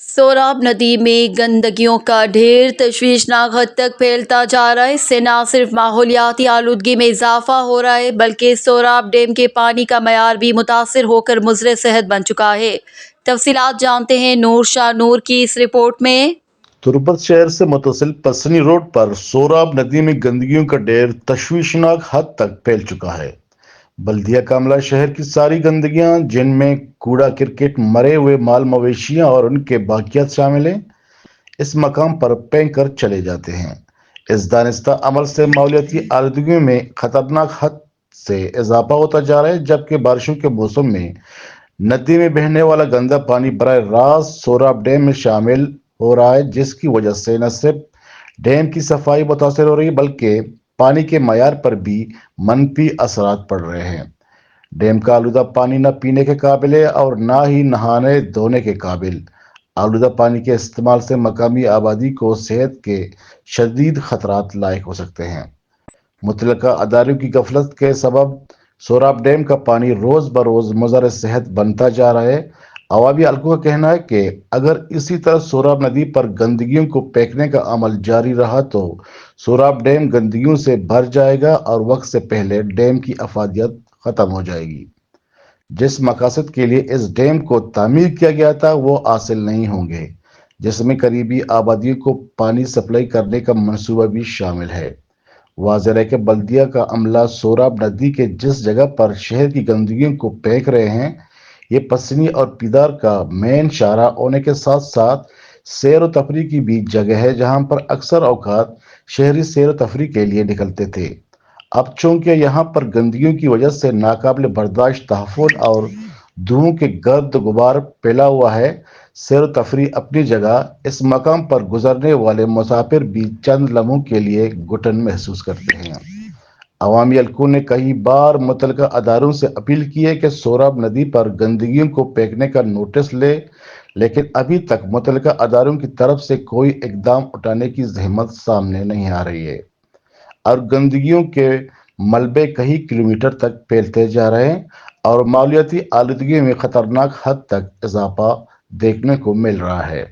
سوراب ندی میں گندگیوں کا ڈھیر تشویشناک حد تک پھیلتا جا رہا ہے۔ اس سے نہ صرف ماحولیاتی آلودگی میں اضافہ ہو رہا ہے بلکہ سوراب ڈیم کے پانی کا معیار بھی متاثر ہو کر مضر صحت بن چکا ہے۔ تفصیلات جانتے ہیں نور شاہ نور کی اس رپورٹ میں۔ تربت شہر سے متصل پسنی روڈ پر سوراب ندی میں گندگیوں کا ڈھیر تشویشناک حد تک پھیل چکا ہے۔ بلدیہ کا عملہ شہر کی ساری گندگیاں جن میں کوڑا کرکٹ، مرے ہوئے مال مویشیاں اور ان کے باقیات شامل ہیں، اس مقام پر پھینک کر چلے جاتے ہیں۔ اس دانستہ عمل سے ماحولیاتی آلودگی میں خطرناک حد سے اضافہ ہوتا جا رہا ہے، جبکہ بارشوں کے موسم میں ندی میں بہنے والا گندا پانی براہ راست سوراب ڈیم میں شامل ہو رہا ہے، جس کی وجہ سے نہ صرف ڈیم کی صفائی متاثر ہو رہی ہے بلکہ پانی کے معیار پر بھی منفی اثرات پڑ رہے ہیں۔ ڈیم کا آلودہ پانی نہ پینے کے قابل ہے اور نہ ہی نہانے دھونے کے قابل۔ آلودہ پانی کے استعمال سے مقامی آبادی کو صحت کے شدید خطرات لاحق ہو سکتے ہیں۔ متعلقہ اداروں کی غفلت کے سبب سوراب ڈیم کا پانی روز بروز مضر صحت بنتا جا رہا ہے۔ عوامی حلقوں کا کہنا ہے کہ اگر اسی طرح سوراب ندی پر گندگیوں کو پھینکنے کا عمل جاری رہا تو سوراب ڈیم گندگیوں سے بھر جائے گا اور وقت سے پہلے ڈیم کی افادیت ختم ہو جائے گی۔ جس مقاصد کے لیے اس ڈیم کو تعمیر کیا گیا تھا وہ حاصل نہیں ہوں گے، جس میں قریبی آبادیوں کو پانی سپلائی کرنے کا منصوبہ بھی شامل ہے۔ واضح ہے کہ بلدیہ کا عملہ سوراب ندی کے جس جگہ پر شہر کی گندگیوں کو پھینک رہے ہیں، یہ پسنی اور پیدار کا مین شاہراہ ہونے کے ساتھ ساتھ سیر و تفریح کی بھی جگہ ہے، جہاں پر اکثر اوقات شہری سیر و تفریح کے لیے نکلتے تھے۔ اب چونکہ یہاں پر گندگیوں کی وجہ سے ناقابل برداشت تحفظ اور دھوؤں کے گرد غبار پھیلا ہوا ہے، سیر و تفریح اپنی جگہ، اس مقام پر گزرنے والے مسافر بھی چند لمحوں کے لیے گھٹن محسوس کرتے ہیں۔ عوامی حلقوں نے کئی بار متعلقہ اداروں سے اپیل کی ہے کہ سوراب ندی پر گندگیوں کو پھینکنے کا نوٹس لے، لیکن ابھی تک متعلقہ اداروں کی طرف سے کوئی اقدام اٹھانے کی زحمت سامنے نہیں آ رہی ہے اور گندگیوں کے ملبے کئی کلومیٹر تک پھیلتے جا رہے ہیں اور ماحولیاتی آلودگی میں خطرناک حد تک اضافہ دیکھنے کو مل رہا ہے۔